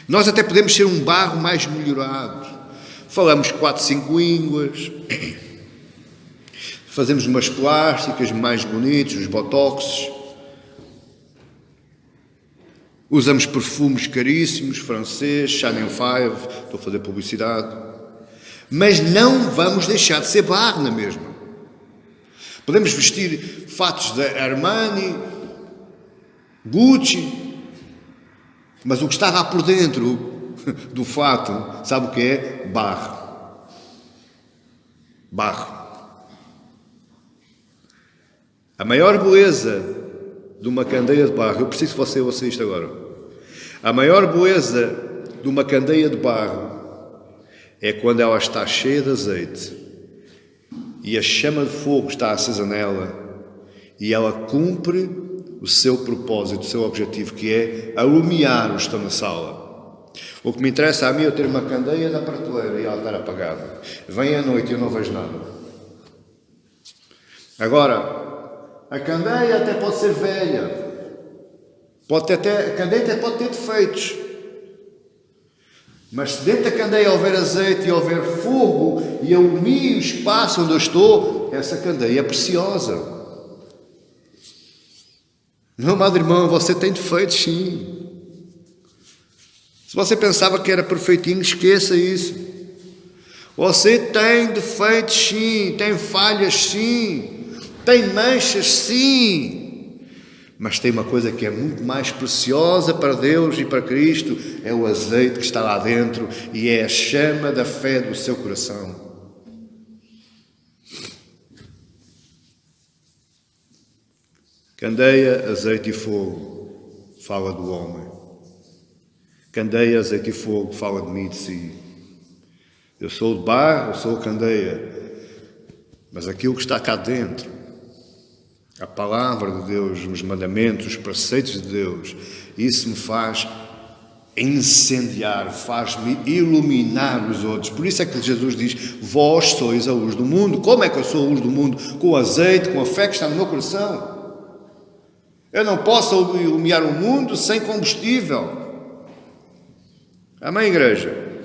Nós até podemos ser um barro mais melhorado. Falamos 4, 5 línguas, fazemos umas plásticas mais bonitas, os botoxes, usamos perfumes caríssimos, francês, Chanel 5, estou a fazer publicidade. Mas não vamos deixar de ser barro na mesma. Podemos vestir fatos da Armani, Gucci, mas o que está lá por dentro do fato, sabe o que é? Barro. Barro. A maior beleza de uma candeia de barro, eu preciso que você ouça isto agora. A maior beleza de uma candeia de barro é quando ela está cheia de azeite e a chama de fogo está acesa nela e ela cumpre o seu propósito, o seu objetivo, que é alumiar os que estão na sala. O que me interessa a mim é eu ter uma candeia na prateleira e ela estar apagada. Vem à noite e eu não vejo nada. Agora, a candeia até pode ser velha, a candeia até pode ter defeitos. Mas se dentro da candeia houver azeite e houver fogo e alumia o espaço onde eu estou, essa candeia é preciosa. Meu amado irmão, você tem defeitos, sim. Se você pensava que era perfeitinho, esqueça isso. Você tem defeitos, sim. Tem falhas, sim. Tem manchas, sim. Mas tem uma coisa que é muito mais preciosa para Deus e para Cristo, é o azeite que está lá dentro e é a chama da fé do seu coração. Candeia, azeite e fogo fala do homem. Candeia, azeite e fogo fala de mim e de si. Eu sou de barro, eu sou candeia, mas aquilo que está cá dentro A palavra de Deus, os mandamentos, os preceitos de Deus, isso me faz incendiar, faz-me iluminar os outros. Por isso é que Jesus diz: vós sois a luz do mundo. Como é que eu sou a luz do mundo? Com o azeite, com a fé que está no meu coração. Eu não posso iluminar o mundo sem combustível. Amém, igreja?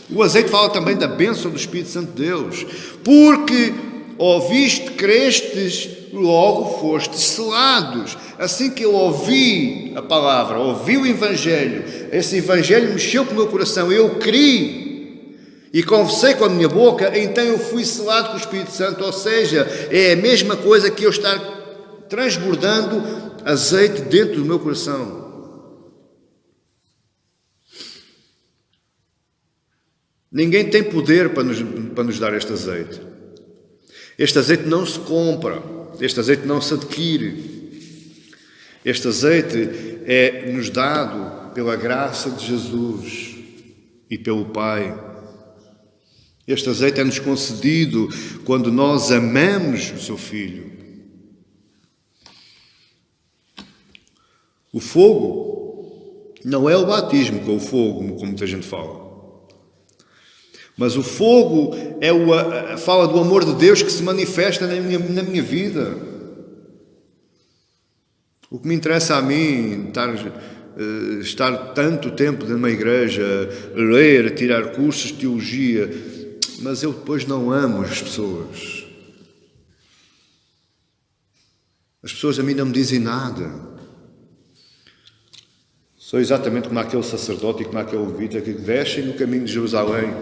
O azeite fala também da bênção do Espírito Santo de Deus. Porque ouviste, crestes, logo fostes selados. Assim que eu ouvi a palavra, ouvi o Evangelho, esse Evangelho mexeu com o meu coração, eu criei e confessei com a minha boca, então eu fui selado com o Espírito Santo. Ou seja, é a mesma coisa que eu estar transbordando azeite dentro do meu coração. Ninguém tem poder para nos dar este azeite. Este azeite não se compra, este azeite não se adquire. Este azeite é-nos dado pela graça de Jesus e pelo Pai. Este azeite é-nos concedido quando nós amamos o seu Filho. O fogo não é o batismo com o fogo, como muita gente fala. Mas o fogo fala do amor de Deus que se manifesta na minha vida. O que me interessa a mim, estar tanto tempo numa igreja, ler, tirar cursos de teologia, mas eu depois não amo as pessoas. As pessoas a mim não me dizem nada. Sou exatamente como aquele sacerdote e como aquele levita que descem no caminho de Jerusalém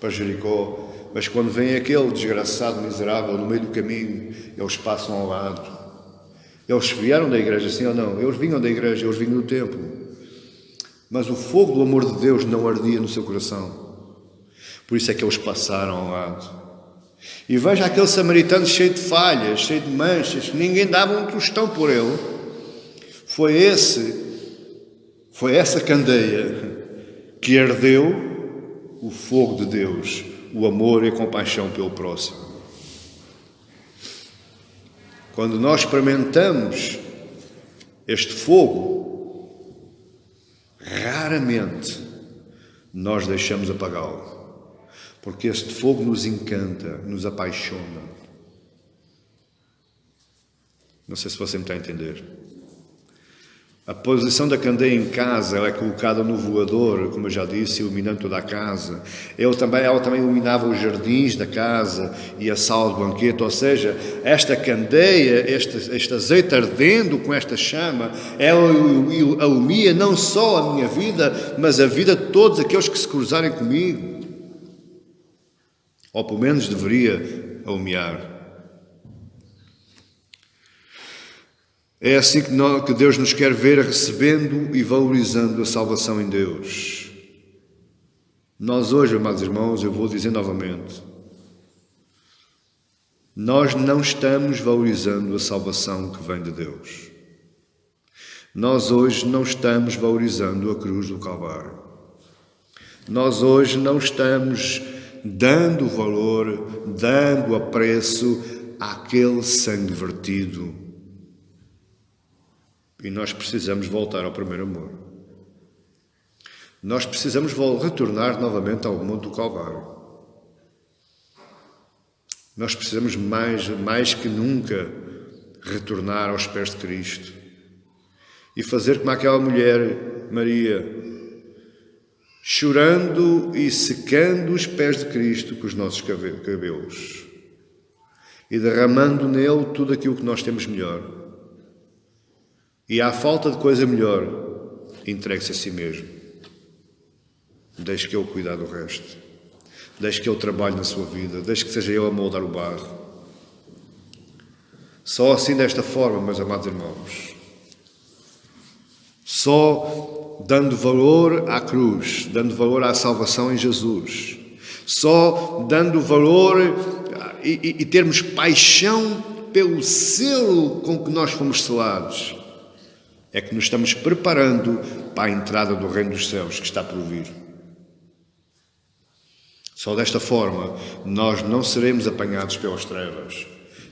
para Jericó, mas quando vem aquele desgraçado miserável no meio do caminho, eles passam ao lado. Eles vieram da igreja, sim ou não? Eles vinham da igreja, eles vinham do templo. Mas o fogo do amor de Deus não ardia no seu coração. Por isso é que eles passaram ao lado. E veja aquele samaritano cheio de falhas, cheio de manchas, que ninguém dava um tostão por ele. Foi essa candeia que ardeu o fogo de Deus, o amor e a compaixão pelo próximo. Quando nós experimentamos este fogo, raramente nós deixamos apagá-lo, porque este fogo nos encanta, nos apaixona. Não sei se você me está a entender. A posição da candeia em casa, ela é colocada no voador, como eu já disse, iluminando toda a casa. Ela também iluminava os jardins da casa e a sala de banquete. Ou seja, esta candeia, este azeite ardendo com esta chama, ela ilumina não só a minha vida, mas a vida de todos aqueles que se cruzarem comigo. Ou pelo menos deveria iluminar. É assim que Deus nos quer ver, recebendo e valorizando a salvação em Deus. Nós hoje, amados irmãos, eu vou dizer novamente, nós não estamos valorizando a salvação que vem de Deus. Nós hoje não estamos valorizando a cruz do Calvário. Nós hoje não estamos dando valor, dando apreço àquele sangue vertido. E nós precisamos voltar ao primeiro amor. Nós precisamos retornar novamente ao monte do Calvário. Nós precisamos mais que nunca retornar aos pés de Cristo e fazer como aquela mulher, Maria, chorando e secando os pés de Cristo com os nossos cabelos e derramando nele tudo aquilo que nós temos melhor. E à falta de coisa melhor, entregue-se a si mesmo. Deixe que Ele cuidar do resto. Deixe que Ele trabalhe na sua vida. Deixe que seja Ele a moldar o barro. Só assim, desta forma, meus amados irmãos, só dando valor à cruz, dando valor à salvação em Jesus, só dando valor e termos paixão pelo selo com que nós fomos selados, é que nos estamos preparando para a entrada do reino dos céus que está por vir. Só desta forma nós não seremos apanhados pelas trevas,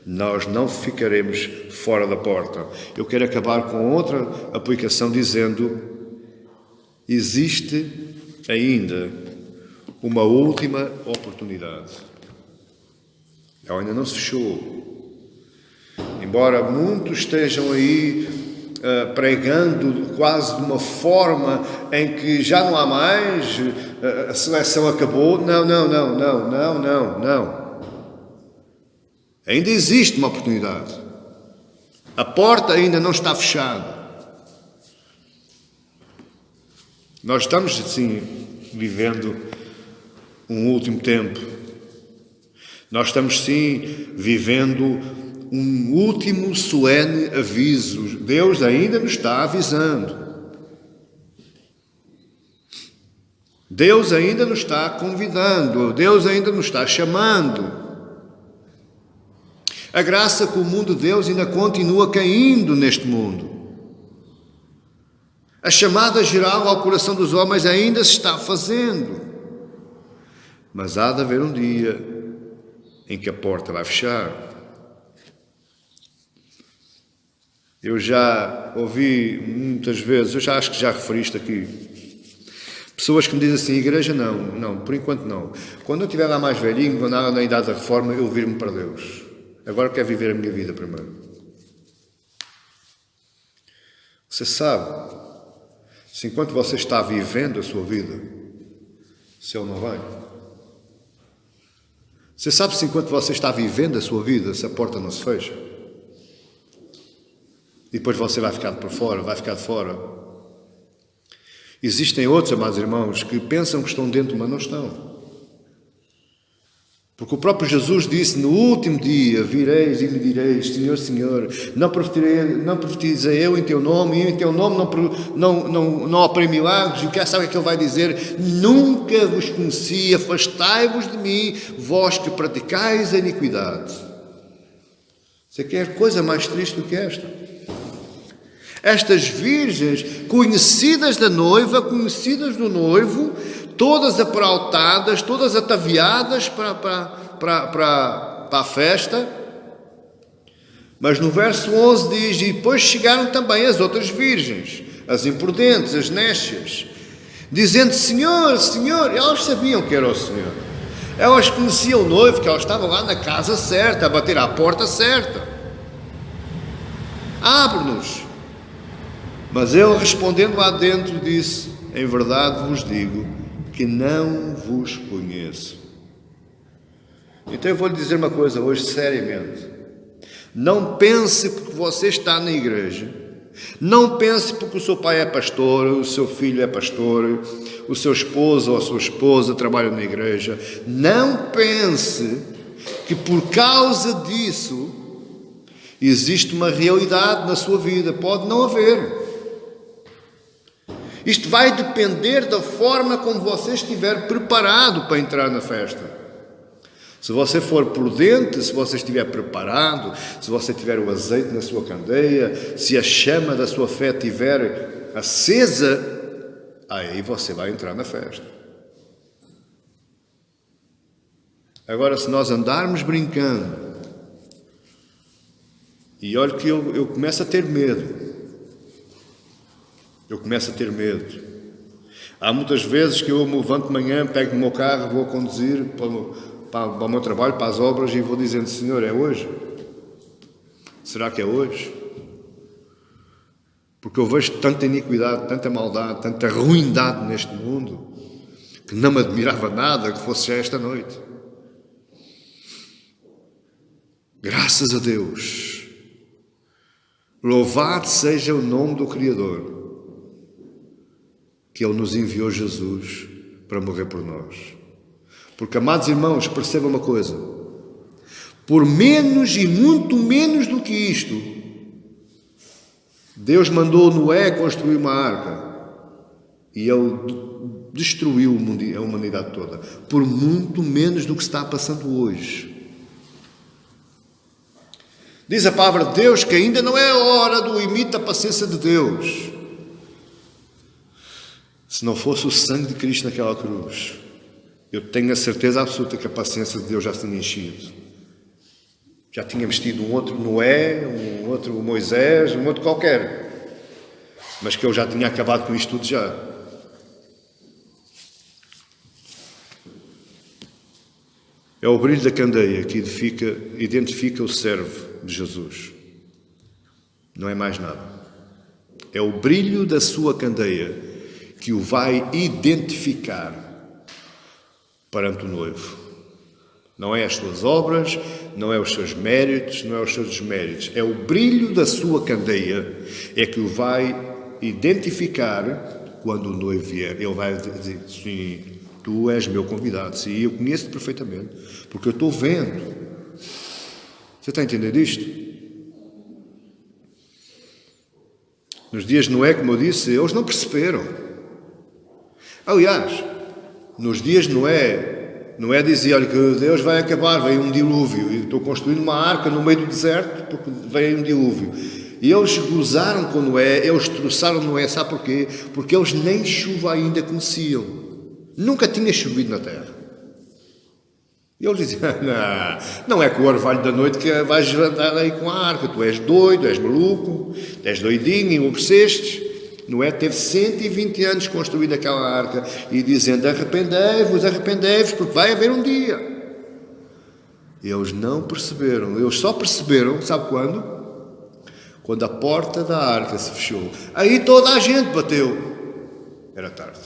nós não ficaremos fora da porta. Eu quero acabar com outra aplicação dizendo: existe ainda uma última oportunidade. Ela ainda não se fechou. Embora muitos estejam aí pregando quase de uma forma em que já não há mais, a seleção acabou. Não. Ainda existe uma oportunidade. A porta ainda não está fechada. Nós estamos, sim, vivendo um último tempo. Nós estamos, sim, vivendo um último solene aviso. Deus ainda nos está avisando. Deus ainda nos está convidando. Deus ainda nos está chamando. A graça que o mundo de Deus ainda continua caindo neste mundo. A chamada geral ao coração dos homens ainda se está fazendo. Mas há de haver um dia em que a porta vai fechar. Eu já ouvi muitas vezes, eu já acho que já referi isto aqui, pessoas que me dizem assim: igreja não, por enquanto não. Quando eu estiver lá mais velhinho, quando na idade da reforma, eu vir-me para Deus. Agora quero viver a minha vida primeiro. Você sabe, se enquanto você está vivendo a sua vida, se Ele não vai. Você sabe se enquanto você está vivendo a sua vida, se a porta não se fecha. E depois você vai ficar por fora, vai ficar de fora. Existem outros, amados irmãos, que pensam que estão dentro, mas não estão. Porque o próprio Jesus disse: no último dia vireis e me direis: Senhor, Senhor, não profetizei eu em teu nome, e em teu nome não operei milagres. E sabe o que ele vai dizer? Nunca vos conheci, afastai-vos de mim, vós que praticais a iniquidade. Você quer coisa mais triste do que esta? Estas virgens, conhecidas da noiva, conhecidas do noivo, todas apraltadas, todas ataviadas para a festa. Mas no verso 11 diz: e depois chegaram também as outras virgens, as imprudentes, as nécias, dizendo: Senhor, Senhor. Elas sabiam que era o Senhor. Elas conheciam o noivo, que elas estavam lá na casa certa, a bater à porta certa. Abre-nos. Mas ele, respondendo lá dentro, disse: em verdade vos digo que não vos conheço. Então eu vou lhe dizer uma coisa hoje, seriamente. Não pense porque você está na igreja, não pense porque o seu pai é pastor, o seu filho é pastor, o seu esposo ou a sua esposa trabalham na igreja. Não pense que por causa disso existe uma realidade na sua vida. Pode não haver. Isto vai depender da forma como você estiver preparado para entrar na festa. Se você for prudente, se você estiver preparado, se você tiver o azeite na sua candeia, se a chama da sua fé estiver acesa, aí você vai entrar na festa. Agora, se nós andarmos brincando, e olha que eu começo a ter medo. Eu começo a ter medo. Há muitas vezes que eu me levanto de manhã, pego o meu carro, vou conduzir para o meu trabalho, para as obras, e vou dizendo: Senhor, é hoje? Será que é hoje? Porque eu vejo tanta iniquidade, tanta maldade, tanta ruindade neste mundo, que não me admirava nada que fosse já esta noite. Graças a Deus. Louvado seja o nome do Criador, que Ele nos enviou Jesus para morrer por nós. Porque, amados irmãos, percebam uma coisa: por menos e muito menos do que isto, Deus mandou Noé construir uma arca e ele destruiu a humanidade toda. Por muito menos do que está passando hoje. Diz a palavra de Deus que ainda não é a hora do limite da paciência de Deus. Se não fosse o sangue de Cristo naquela cruz, eu tenho a certeza absoluta que a paciência de Deus já se tinha enchido. Já tínhamos tido um outro Noé, um outro Moisés, um outro qualquer. Mas que eu já tinha acabado com isto tudo já. É o brilho da candeia que identifica o servo de Jesus. Não é mais nada. É o brilho da sua candeia que o vai identificar perante o noivo. Não é as suas obras, não é os seus méritos, não é os seus desméritos. É o brilho da sua candeia é que o vai identificar quando o noivo vier. Ele vai dizer, sim, tu és meu convidado. Sim, eu conheço-te perfeitamente, porque eu estou vendo. Você está a entender isto? Nos dias de Noé, como eu disse, eles não perceberam. Aliás, nos dias de Noé dizia, olha, que Deus vai acabar, veio um dilúvio, e estou construindo uma arca no meio do deserto, porque veio um dilúvio. E eles gozaram com Noé, eles troçaram Noé, sabe porquê? Porque eles nem chuva ainda conheciam. Nunca tinha chovido na terra. E eles diziam, não é com o orvalho da noite que vais andar aí com a arca, tu és doido, és maluco, és doidinho, enlouquecestes. Noé teve 120 anos construindo aquela arca e dizendo, arrependei-vos, porque vai haver um dia. Eles não perceberam, eles só perceberam, sabe quando? Quando a porta da arca se fechou. Aí toda a gente bateu. Era tarde.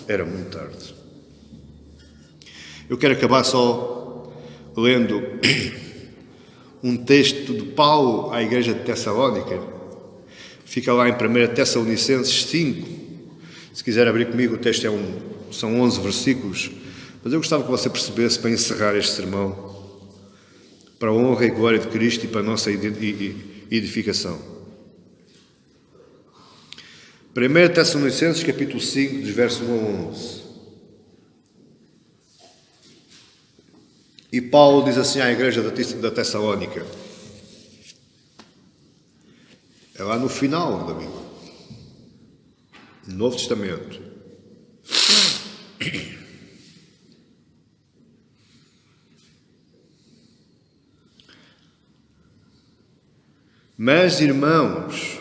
Era muito tarde. Eu quero acabar só lendo um texto de Paulo à igreja de Tessalónica. Fica lá em 1 Tessalonicenses 5. Se quiser abrir comigo, o texto são 11 versículos. Mas eu gostava que você percebesse, para encerrar este sermão, para a honra e glória de Cristo e para a nossa edificação. 1 Tessalonicenses, capítulo 5, dos versos 1 a 11. E Paulo diz assim à igreja da Tessalónica. É lá no final da Bíblia. No Novo Testamento. Mas, irmãos,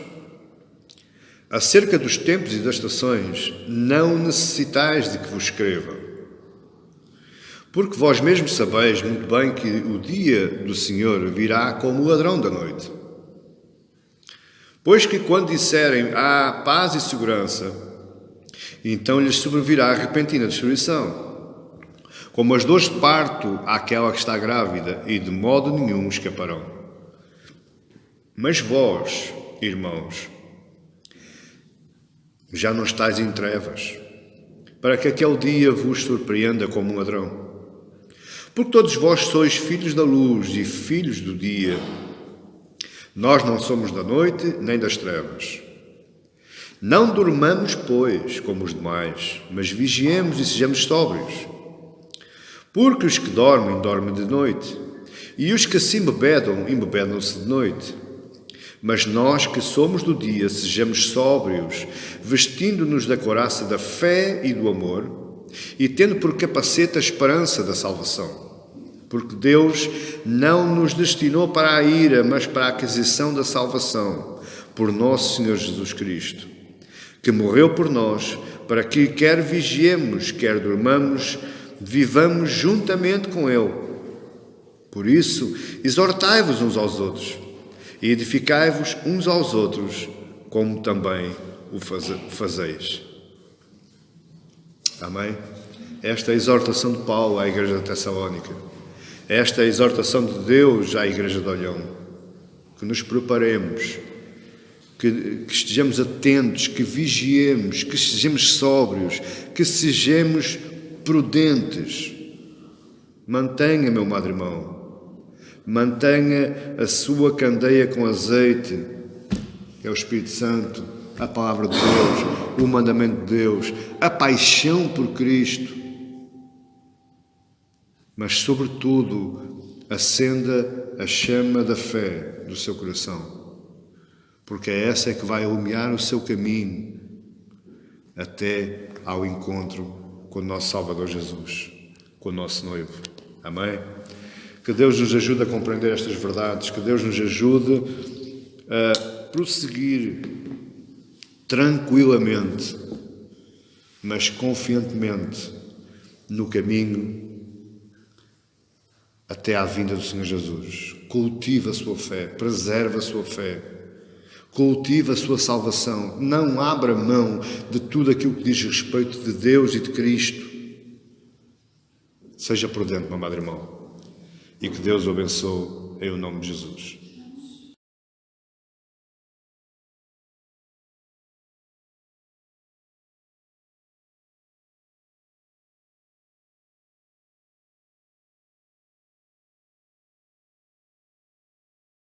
acerca dos tempos e das estações, não necessitais de que vos escreva. Porque vós mesmos sabeis muito bem que o dia do Senhor virá como o ladrão da noite. Pois que quando disserem há paz e segurança, então lhes sobrevirá a repentina destruição, como as dores de parto àquela que está grávida, e de modo nenhum escaparão. Mas vós, irmãos, já não estáis em trevas, para que aquele dia vos surpreenda como um ladrão. Porque todos vós sois filhos da luz e filhos do dia. Nós não somos da noite nem das trevas. Não dormamos, pois, como os demais, mas vigiemos e sejamos sóbrios. Porque os que dormem, dormem de noite, e os que se embebedam, embebedam-se de noite. Mas nós que somos do dia, sejamos sóbrios, vestindo-nos da couraça da fé e do amor, e tendo por capacete a esperança da salvação. Porque Deus não nos destinou para a ira, mas para a aquisição da salvação, por nosso Senhor Jesus Cristo, que morreu por nós, para que, quer vigiemos, quer dormamos, vivamos juntamente com Ele. Por isso, exortai-vos uns aos outros, e edificai-vos uns aos outros, como também o fazeis. Amém? Esta é a exortação de Paulo à igreja de Tessalónica. Esta é a exortação de Deus à igreja de Olhão. Que nos preparemos, que estejamos atentos, que vigiemos, que sejamos sóbrios, que sejamos prudentes. Mantenha, meu amado irmão, mantenha a sua candeia com azeite, que é o Espírito Santo, a palavra de Deus, o mandamento de Deus, a paixão por Cristo. Mas, sobretudo, acenda a chama da fé do seu coração, porque é essa que vai iluminar o seu caminho até ao encontro com o nosso Salvador Jesus, com o nosso noivo. Amém? Que Deus nos ajude a compreender estas verdades, que Deus nos ajude a prosseguir tranquilamente, mas confiantemente no caminho até à vinda do Senhor Jesus. Cultiva a sua fé, preserva a sua fé, cultiva a sua salvação. Não abra mão de tudo aquilo que diz respeito de Deus e de Cristo. Seja prudente, meu amado irmão, e que Deus o abençoe em nome de Jesus.